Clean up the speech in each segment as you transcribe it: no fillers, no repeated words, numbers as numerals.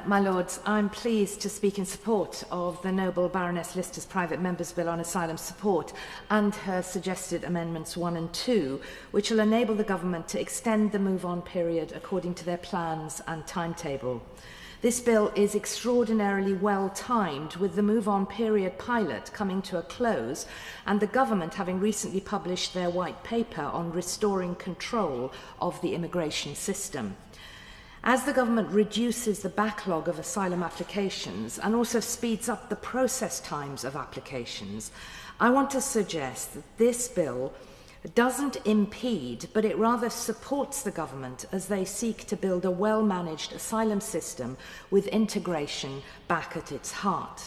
My Lords, I'm pleased to speak in support of the Noble Baroness Lister's Private Members Bill on Asylum Support and her suggested Amendments 1 and 2, which will enable the Government to extend the move-on period according to their plans and timetable. This bill is extraordinarily well-timed, with the move-on period pilot coming to a close and the Government having recently published their white paper on restoring control of the immigration system. As the Government reduces the backlog of asylum applications and also speeds up the process times of applications, I want to suggest that this bill doesn't impede, but it rather supports the Government as they seek to build a well-managed asylum system with integration back at its heart.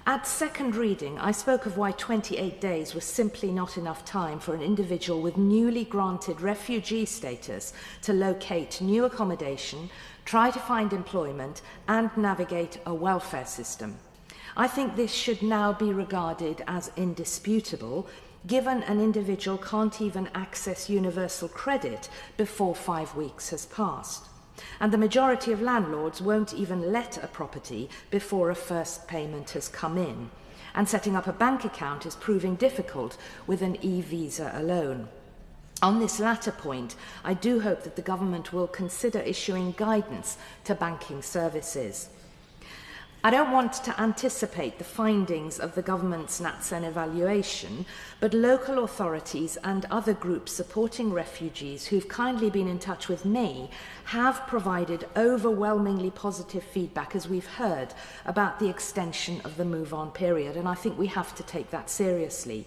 At second reading, I spoke of why 28 days was simply not enough time for an individual with newly granted refugee status to locate new accommodation, try to find employment, and navigate a welfare system. I think this should now be regarded as indisputable, given an individual can't even access universal credit before 5 weeks has passed. And the majority of landlords won't even let a property before a first payment has come in. And setting up a bank account is proving difficult with an e-visa alone. On this latter point, I do hope that the Government will consider issuing guidance to banking services. I don't want to anticipate the findings of the Government's NatSen evaluation, but local authorities and other groups supporting refugees who've kindly been in touch with me have provided overwhelmingly positive feedback, as we've heard, about the extension of the move-on period, and I think we have to take that seriously.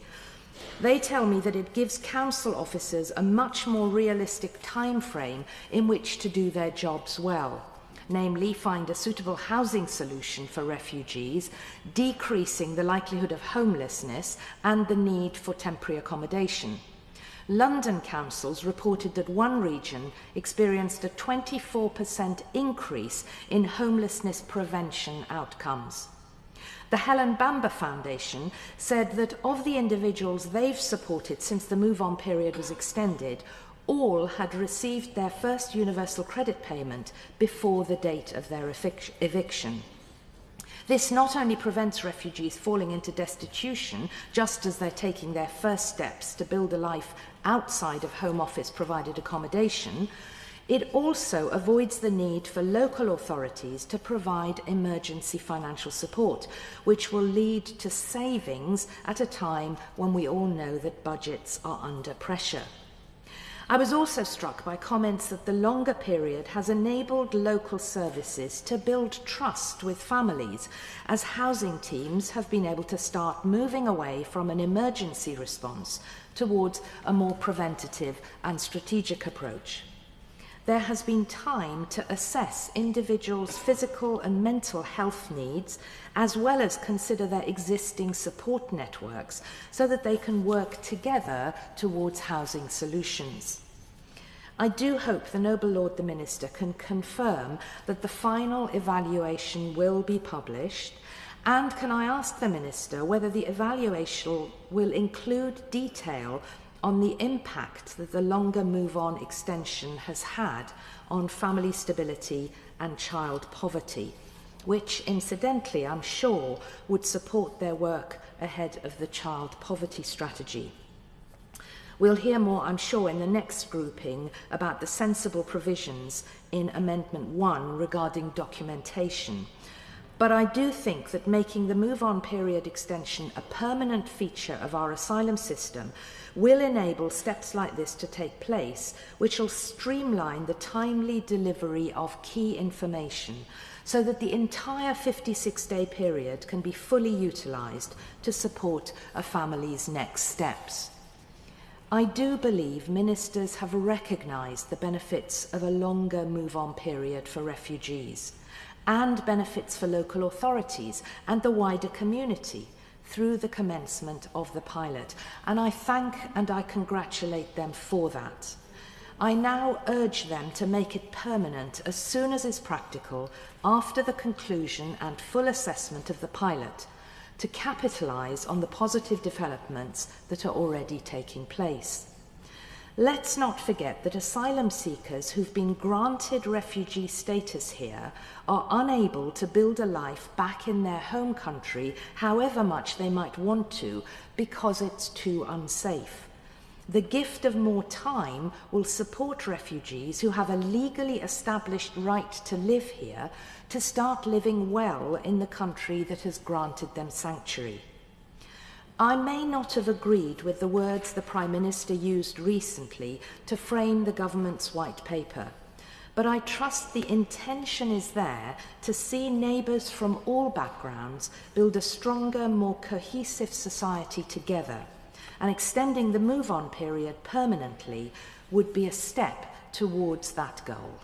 They tell me that it gives council officers a much more realistic time frame in which to do their jobs well. Namely, find a suitable housing solution for refugees, decreasing the likelihood of homelessness and the need for temporary accommodation. London councils reported that one region experienced a 24% increase in homelessness prevention outcomes. The Helen Bamber Foundation said that of the individuals they've supported since the move-on period was extended, all had received their first universal credit payment before the date of their eviction. This not only prevents refugees falling into destitution just as they're taking their first steps to build a life outside of Home Office provided accommodation, it also avoids the need for local authorities to provide emergency financial support, which will lead to savings at a time when we all know that budgets are under pressure. I was also struck by comments that the longer period has enabled local services to build trust with families, as housing teams have been able to start moving away from an emergency response towards a more preventative and strategic approach. There has been time to assess individuals' physical and mental health needs, as well as consider their existing support networks so that they can work together towards housing solutions. I do hope the Noble Lord the Minister can confirm that the final evaluation will be published, and can I ask the Minister whether the evaluation will include detail on the impact that the longer move-on extension has had on family stability and child poverty, which, incidentally, I'm sure would support their work ahead of the child poverty strategy. We'll hear more, I'm sure, in the next grouping about the sensible provisions in Amendment 1 regarding documentation. But I do think that making the move-on period extension a permanent feature of our asylum system will enable steps like this to take place, which will streamline the timely delivery of key information so that the entire 56-day period can be fully utilised to support a family's next steps. I do believe ministers have recognised the benefits of a longer move-on period for refugees and benefits for local authorities and the wider community through the commencement of the pilot, and I thank and I congratulate them for that. I now urge them to make it permanent as soon as is practical after the conclusion and full assessment of the pilot, to capitalise on the positive developments that are already taking place. Let's not forget that asylum seekers who've been granted refugee status here are unable to build a life back in their home country, however much they might want to, because it's too unsafe. The gift of more time will support refugees who have a legally established right to live here to start living well in the country that has granted them sanctuary. I may not have agreed with the words the Prime Minister used recently to frame the government's white paper, but I trust the intention is there to see neighbours from all backgrounds build a stronger, more cohesive society together, and extending the move-on period permanently would be a step towards that goal.